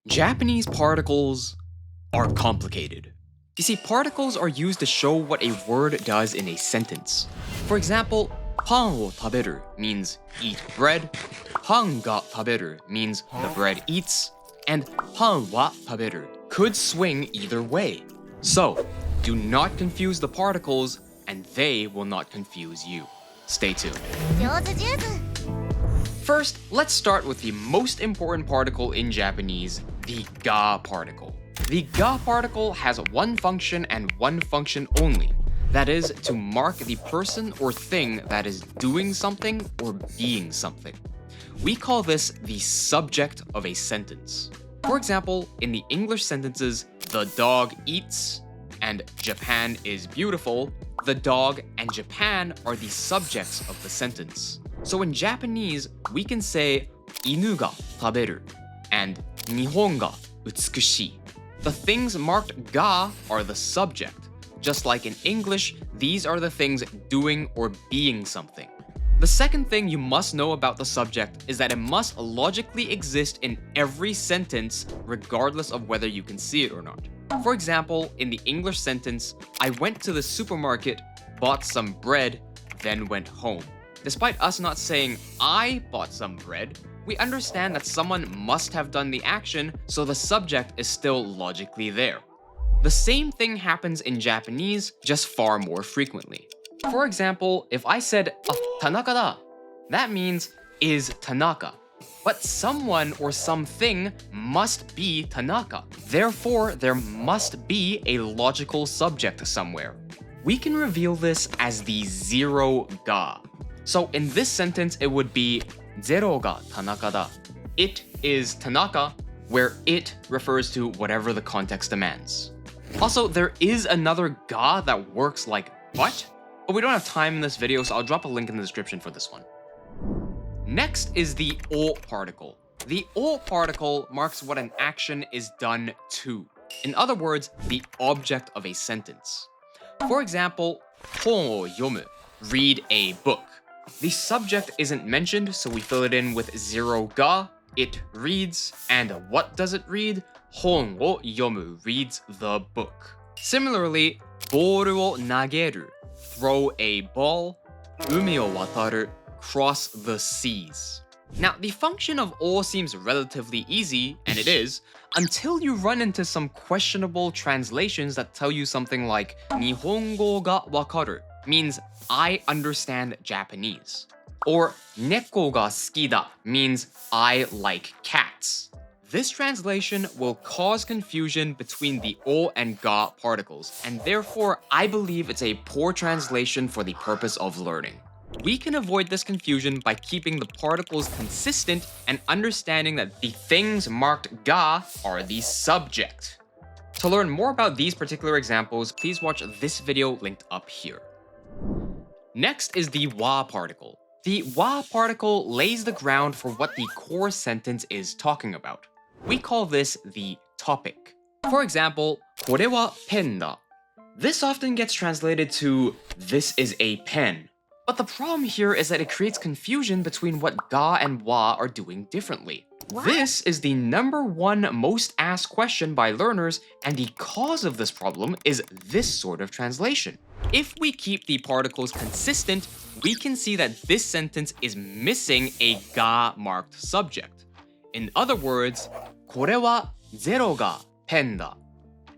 Japanese particles are complicated. You see, particles are used to show what a word does in a sentence. For example, パンを食べる means eat bread, パンが食べる means the bread eats, and パンは食べる could swing either way. So, do not confuse the particles, and they will not confuse you. Stay tuned. First, let's start with the most important particle in Japanese, the ga particle. The ga particle has one function and one function only. That is, to mark the person or thing that is doing something or being something. We call this the subject of a sentence. For example, in the English sentences, the dog eats and Japan is beautiful, the dog and Japan are the subjects of the sentence. So in Japanese, we can say 犬が食べる and 日本が美しい. The things marked ga are the subject. Just like in English, these are the things doing or being something. The second thing you must know about the subject is that it must logically exist in every sentence, regardless of whether you can see it or not. For example, in the English sentence, I went to the supermarket, bought some bread, then went home. Despite us not saying, I bought some bread, we understand that someone must have done the action, so the subject is still logically there. The same thing happens in Japanese, just far more frequently. For example, if I said, Tanaka da, that means, is Tanaka. But someone or something must be Tanaka. Therefore, there must be a logical subject somewhere. We can reveal this as the zero ga. So in this sentence, it would be zero ga Tanaka da. It is Tanaka, where it refers to whatever the context demands. Also, there is another ga that works like but we don't have time in this video, so I'll drop a link in the description for this one. Next is the o particle. The o particle marks what an action is done to. In other words, the object of a sentence. For example, 本を読む, read a book. The subject isn't mentioned, so we fill it in with zero ga, it reads, and what does it read? 本を読む reads the book. Similarly, ボールを投げる, throw a ball, 海を渡る, cross the seas. Now, the function of o seems relatively easy, and it is, until you run into some questionable translations that tell you something like 日本語がわかる means I understand Japanese. Or 猫が好きだ means I like cats. This translation will cause confusion between the o and ga particles, and therefore I believe it's a poor translation for the purpose of learning. We can avoid this confusion by keeping the particles consistent and understanding that the things marked ga are the subject. To learn more about these particular examples, please watch this video linked up here. Next is the wa particle. The wa particle lays the ground for what the core sentence is talking about. We call this the topic. For example, これはペンだ. This often gets translated to this is a pen. But the problem here is that it creates confusion between what ga and wa are doing differently. What? This is the #1 most asked question by learners, and the cause of this problem is this sort of translation. If we keep the particles consistent, we can see that this sentence is missing a ga-marked subject. In other words, これはゼロがペンだ.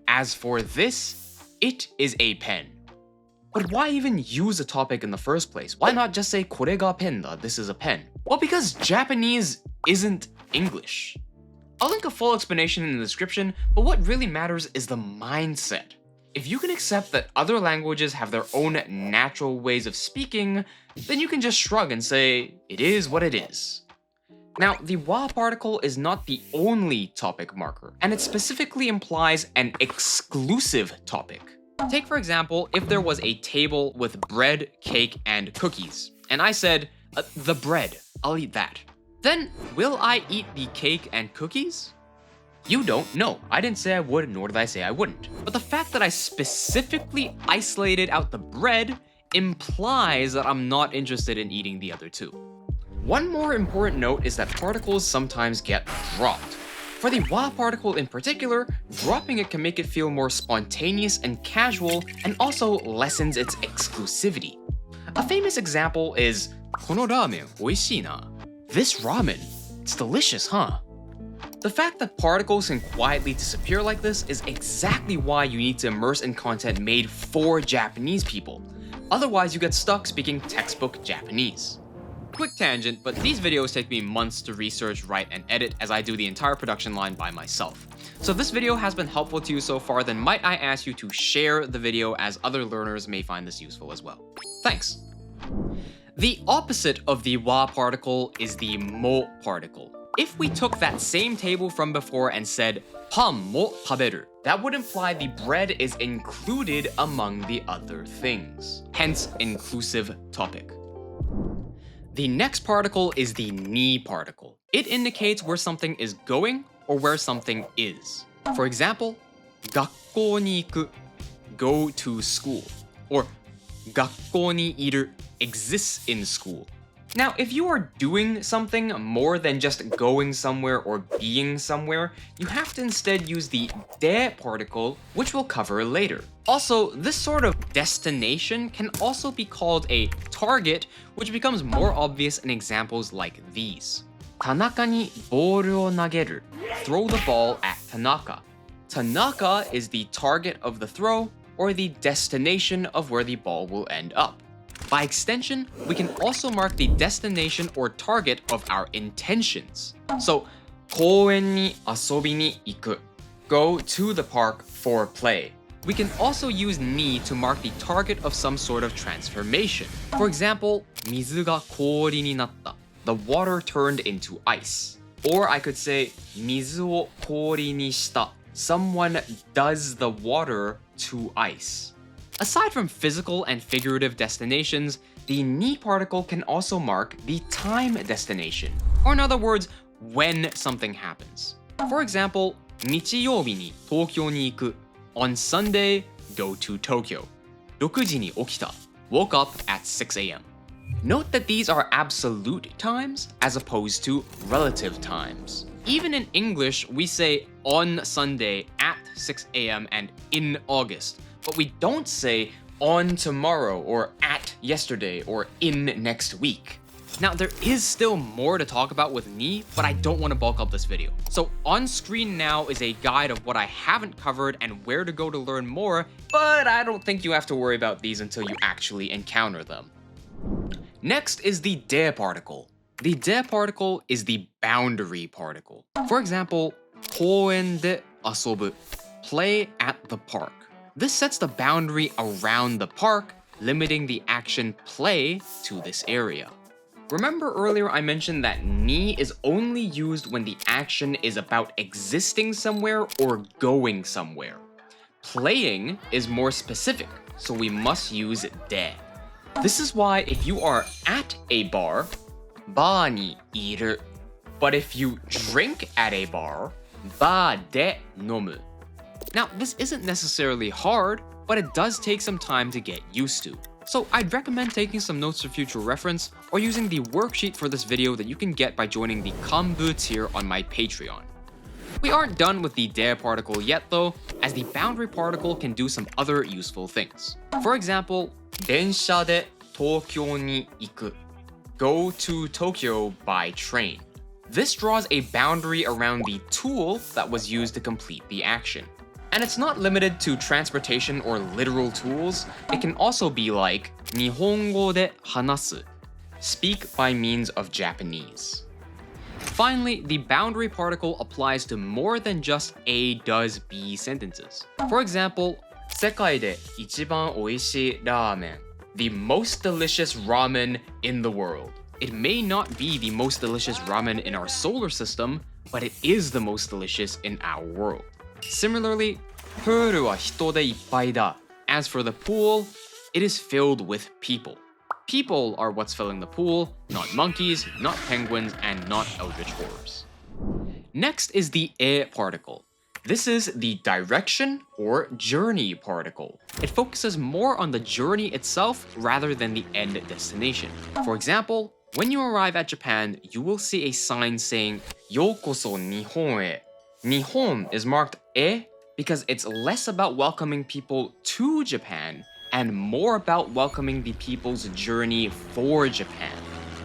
As for this, it is a pen. But why even use a topic in the first place? Why not just say これがペンだ, this is a pen? Well, because Japanese isn't English. I'll link a full explanation in the description, but what really matters is the mindset. If you can accept that other languages have their own natural ways of speaking, then you can just shrug and say, it is what it is. Now, the wa particle is not the only topic marker, and it specifically implies an exclusive topic. Take, for example, if there was a table with bread, cake, and cookies, and I said, the bread, I'll eat that. Then, will I eat the cake and cookies? You don't know. I didn't say I would, nor did I say I wouldn't. But the fact that I specifically isolated out the bread implies that I'm not interested in eating the other two. One more important note is that particles sometimes get dropped. For the wa particle in particular, dropping it can make it feel more spontaneous and casual, and also lessens its exclusivity. A famous example is このラーメン美味しいな. This ramen, it's delicious, huh? The fact that particles can quietly disappear like this is exactly why you need to immerse in content made for Japanese people. Otherwise, you get stuck speaking textbook Japanese. Quick tangent, but these videos take me months to research, write, and edit as I do the entire production line by myself. So if this video has been helpful to you so far, then might I ask you to share the video as other learners may find this useful as well. Thanks. The opposite of the wa particle is the mo particle. If we took that same table from before and said パンも食べる, that would imply the bread is included among the other things. Hence, inclusive topic. The next particle is the ni particle. It indicates where something is going or where something is. For example, 学校に行く, go to school, or 学校にいる, exists in school. Now, if you are doing something more than just going somewhere or being somewhere, you have to instead use the de particle, which we'll cover later. Also, this sort of destination can also be called a target, which becomes more obvious in examples like these. 田中にボールを投げる. Throw the ball at Tanaka. Tanaka is the target of the throw, or the destination of where the ball will end up. By extension, we can also mark the destination or target of our intentions. So, 公園に遊びに行く. Go to the park for play. We can also use ni to mark the target of some sort of transformation. For example, 水が氷になった. The water turned into ice. Or I could say, 水を氷にした. Someone does the water to ice. Aside from physical and figurative destinations, the ni particle can also mark the time destination, or in other words, when something happens. For example, 日曜日に東京に行く. On Sunday, go to Tokyo. 6時に起きた. Woke up at 6 a.m. Note that these are absolute times as opposed to relative times. Even in English, we say on Sunday at 6 a.m. and in August. But we don't say on tomorrow or at yesterday or in next week. Now, there is still more to talk about with ni, but I don't want to bulk up this video. So on screen now is a guide of what I haven't covered and where to go to learn more, but I don't think you have to worry about these until you actually encounter them. Next is the de particle. The de particle is the boundary particle. For example, 公園で遊ぶ, play at the park. This sets the boundary around the park, limiting the action play to this area. Remember earlier I mentioned that ni is only used when the action is about existing somewhere or going somewhere. Playing is more specific, so we must use de. This is why if you are at a bar, バーにいる. But if you drink at a bar, バーで飲む. Now, this isn't necessarily hard, but it does take some time to get used to. So I'd recommend taking some notes for future reference or using the worksheet for this video that you can get by joining the Kanbu tier on my Patreon. We aren't done with the de particle yet though, as the boundary particle can do some other useful things. For example, 電車で東京に行く. Go to Tokyo by train. This draws a boundary around the tool that was used to complete the action. And it's not limited to transportation or literal tools. It can also be like 日本語で話す. Speak by means of Japanese. Finally, the boundary particle applies to more than just A does B sentences. For example, 世界で一番美味しいラーメン. The most delicious ramen in the world. It may not be the most delicious ramen in our solar system, but it is the most delicious in our world. Similarly, プールは人でいっぱいだ. As for the pool, it is filled with people. People are what's filling the pool, not monkeys, not penguins, and not eldritch horrors. Next is the e particle. This is the direction or journey particle. It focuses more on the journey itself rather than the end destination. For example, when you arrive at Japan, you will see a sign saying ようこそ日本へ. Nihon is marked e because it's less about welcoming people to Japan and more about welcoming the people's journey for Japan.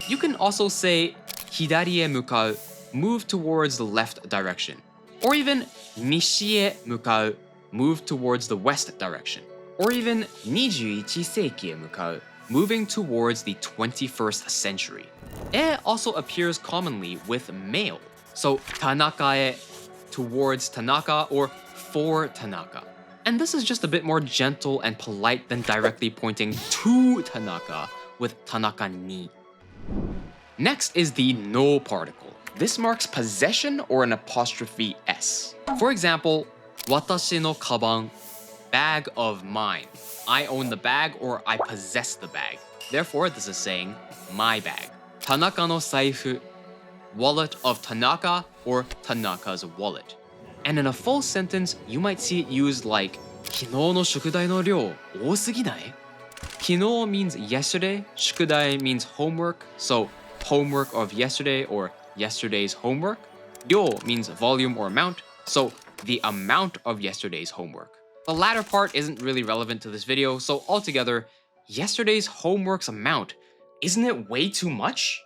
You can also say hidari e mukau, move towards the left direction, or even nishi e mukau, move towards the west direction, or even 21世紀へ向かう, moving towards the 21st century. E also appears commonly with male, so Tanaka e, towards Tanaka, or for Tanaka. And this is just a bit more gentle and polite than directly pointing to Tanaka with Tanaka ni. Next is the no particle. This marks possession or an apostrophe s. For example, watashi no kaban, bag of mine. I own the bag or I possess the bag. Therefore, this is saying my bag. Tanaka no saifu, wallet of Tanaka or Tanaka's wallet. And in a full sentence, you might see it used like 昨日の宿題の量多すぎない? 昨日 means yesterday, 宿題 means homework, so homework of yesterday or yesterday's homework. 量 means volume or amount, so the amount of yesterday's homework. The latter part isn't really relevant to this video, so altogether, yesterday's homework's amount, isn't it way too much?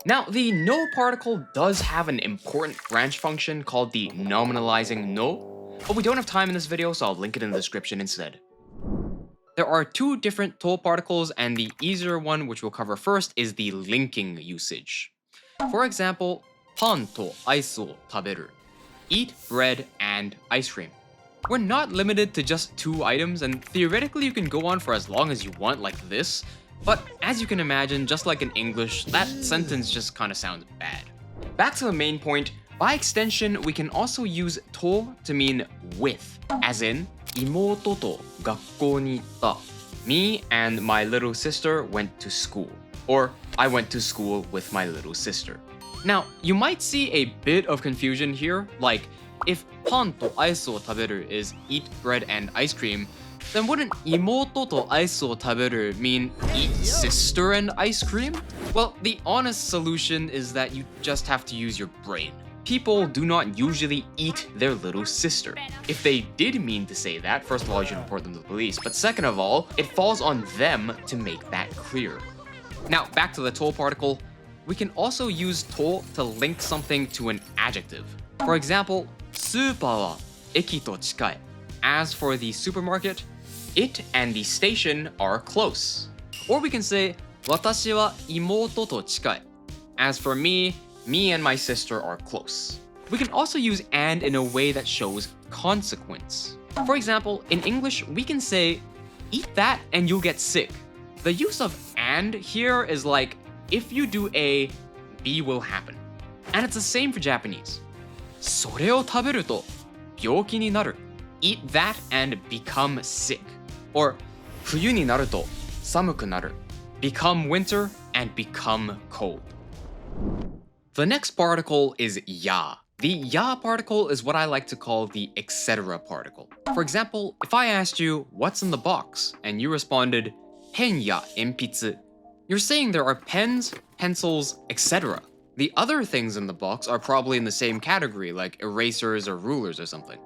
Now, the no particle does have an important branch function called the nominalizing no, but we don't have time in this video, so I'll link it in the description instead. There are two different to particles, and the easier one, which we'll cover first, is the linking usage. For example, パンとアイスを食べる. Eat bread and ice cream. We're not limited to just 2 items, and theoretically you can go on for as long as you want like this, but as you can imagine, just like in English, that sentence just kind of sounds bad. Back to the main point, by extension, we can also use to mean with, as in 妹と学校に行った. Me and my little sister went to school, or I went to school with my little sister. Now, you might see a bit of confusion here, like if パンとアイスを食べる is eat bread and ice cream, then wouldn't 妹とアイスを食べる mean eat sister and ice cream? Well, the honest solution is that you just have to use your brain. People do not usually eat their little sister. If they did mean to say that, first of all, you should report them to the police, but second of all, it falls on them to make that clear. Now, back to the to particle, we can also use to link something to an adjective. For example, スーパーは駅と近い. As for the supermarket, it and the station are close. Or we can say, 私は妹と近い. As for me and my sister are close. We can also use and in a way that shows consequence. For example, in English, we can say, eat that and you'll get sick. The use of and here is like, if you do A, B will happen. And it's the same for Japanese. それを食べると病気になる. Eat that and become sick. Or 冬になると寒くなる. Become winter and become cold. The next particle is ya. The ya particle is what I like to call the etc. particle. For example, if I asked you, what's in the box? And you responded, ペンや鉛筆. You're saying there are pens, pencils, etc. The other things in the box are probably in the same category, like erasers or rulers or something.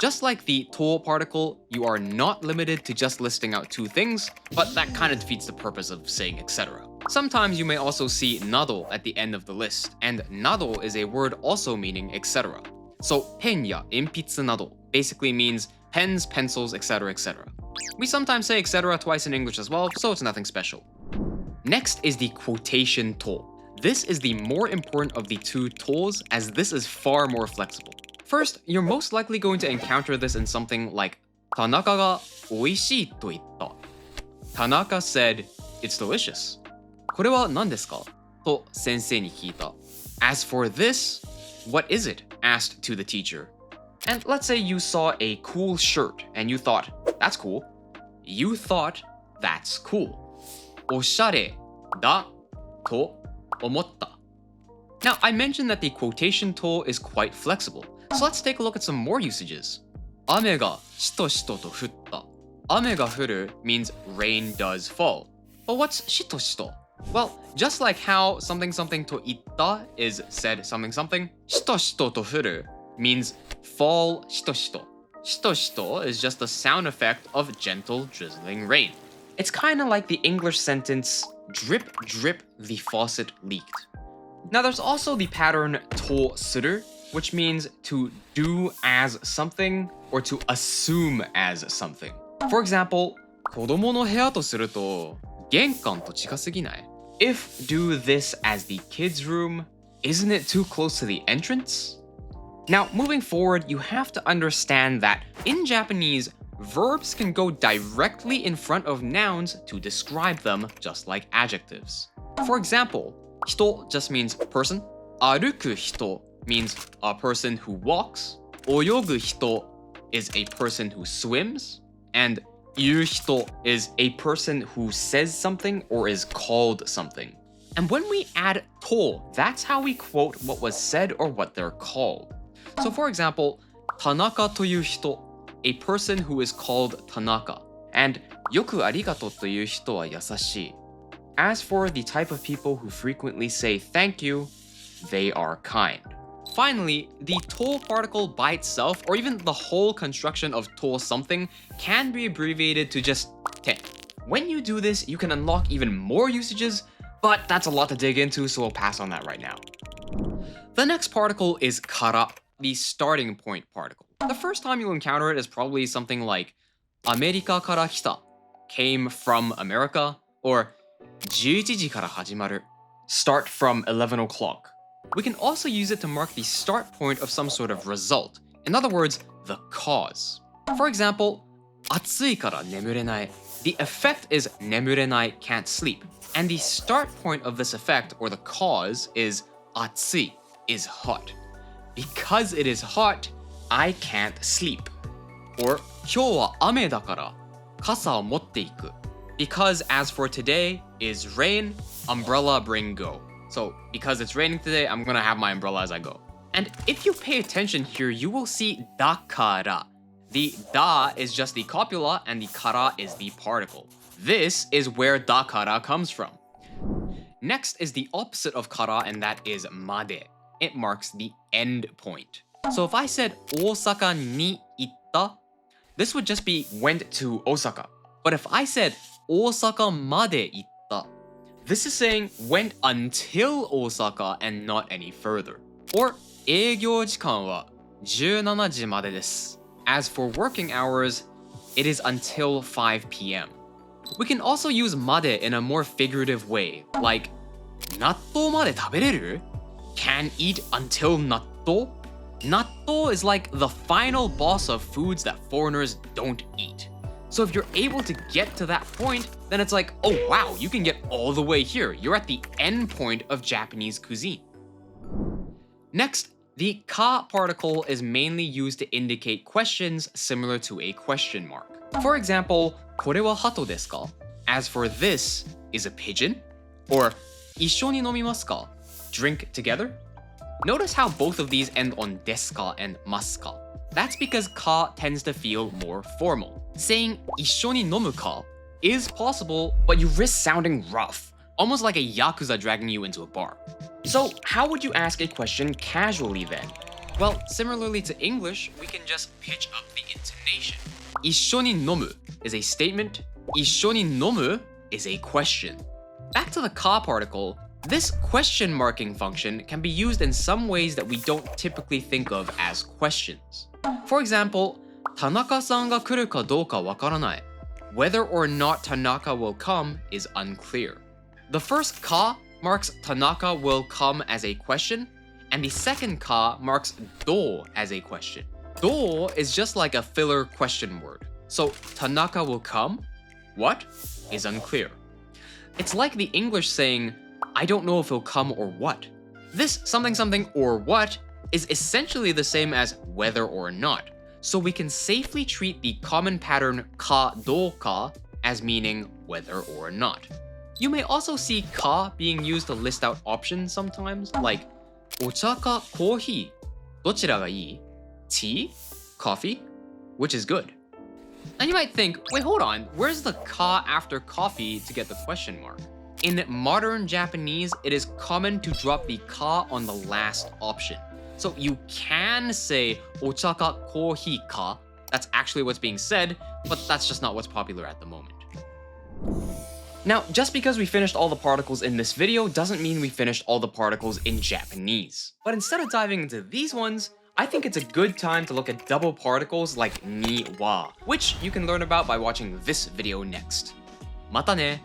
Just like the to particle, you are not limited to just listing out 2 things, but that kind of defeats the purpose of saying etc. Sometimes you may also see nado at the end of the list, and nado is a word also meaning etc. So ペンや鉛筆など basically means pens, pencils, etc., etc. We sometimes say etc. twice in English as well, so it's nothing special. Next is the quotation to. This is the more important of the 2 tos, as this is far more flexible. First, you're most likely going to encounter this in something like 田中が美味しいと言った. Tanaka said, it's delicious. これは何ですか? と先生に聞いた. As for this, what is it? Asked to the teacher. And let's say you saw a cool shirt and you thought, that's cool. You thought, that's cool. おしゃれだと思った. Now, I mentioned that the quotation to is quite flexible. So let's take a look at some more usages. 雨がしとしとと降った. 雨が降る means rain does fall. But what's しとしと? Well, just like how something something to itta is said something something, しとしとと降る means fall shito-shito. Shito-shito is just the sound effect of gentle drizzling rain. It's kind of like the English sentence, drip drip the faucet leaked. Now there's also the pattern to suru, which means to do as something or to assume as something. For example, 子供の部屋とすると玄関と近すぎない? If do this as the kids' room, isn't it too close to the entrance? Now, moving forward, you have to understand that in Japanese, verbs can go directly in front of nouns to describe them, just like adjectives. For example, 人 just means person, 歩く人 means a person who walks, 泳ぐ人 is a person who swims, and 言う人 is a person who says something or is called something. And when we add to, that's how we quote what was said or what they're called. So for example, 田中という人 a person who is called Tanaka, and よくありがとうという人は優しい. As for the type of people who frequently say thank you, they are kind. Finally, the to particle by itself, or even the whole construction of to something, can be abbreviated to just te. When you do this, you can unlock even more usages, but that's a lot to dig into, so we'll pass on that right now. The next particle is kara, the starting point particle. The first time you'll encounter it is probably something like アメリカから来た came from America, or 11時から始まる start from 11 o'clock. We can also use it to mark the start point of some sort of result. In other words, the cause. For example, 暑いから眠れない. The effect is 眠れない can't sleep. And the start point of this effect, or the cause, is 暑い is hot. Because it is hot, I can't sleep. Or 今日は雨だから傘を持っていく. Because as for today is rain, umbrella bring go. So because it's raining today, I'm gonna have my umbrella as I go. And if you pay attention here, you will see dakara. The da is just the copula and the kara is the particle. This is where dakara comes from. Next is the opposite of kara, and that is made. It marks the end point. So if I said Osaka ni itta, this would just be went to Osaka. But if I said Osaka made itta, this is saying went until Osaka and not any further. Or 営業時間は17時までです. As for working hours, it is until 5 p.m. We can also use made in a more figurative way, like 納豆まで食べれる? Can eat until 納豆? Natto is like the final boss of foods that foreigners don't eat. So if you're able to get to that point, then it's like, oh wow, you can get all the way here. You're at the end point of Japanese cuisine. Next, the ka particle is mainly used to indicate questions similar to a question mark. For example, これは鳩ですか? As for this is a pigeon. Or 一緒に飲みますか? Drink together. Notice how both of these end on desu ka and masu ka. That's because ka tends to feel more formal. Saying 一緒に飲むか is possible, but you risk sounding rough, almost like a yakuza dragging you into a bar. So how would you ask a question casually then? Well, similarly to English, we can just pitch up the intonation. 一緒に飲む is a statement, 一緒に飲む is a question. Back to the ka particle, this question marking function can be used in some ways that we don't typically think of as questions. For example, 田中さんが来るかどうかわからない. Whether or not Tanaka will come is unclear. The first ka marks Tanaka will come as a question, and the second ka marks do as a question. Do is just like a filler question word. So Tanaka will come? What? Is unclear. It's like the English saying, I don't know if he'll come or what. This something something or what is essentially the same as whether or not. So we can safely treat the common pattern ka do ka as meaning whether or not. You may also see ka being used to list out options sometimes, like お茶かコーヒーどちらがいい? Tea? Coffee? Which is good. And you might think, wait, hold on, where's the ka after coffee to get the question mark? In modern Japanese, it is common to drop the ka on the last option. So you can say ocha ka kohi ka. That's actually what's being said, but that's just not what's popular at the moment. Now, just because we finished all the particles in this video doesn't mean we finished all the particles in Japanese. But instead of diving into these ones, I think it's a good time to look at double particles like ni wa, which you can learn about by watching this video next. Mata ne!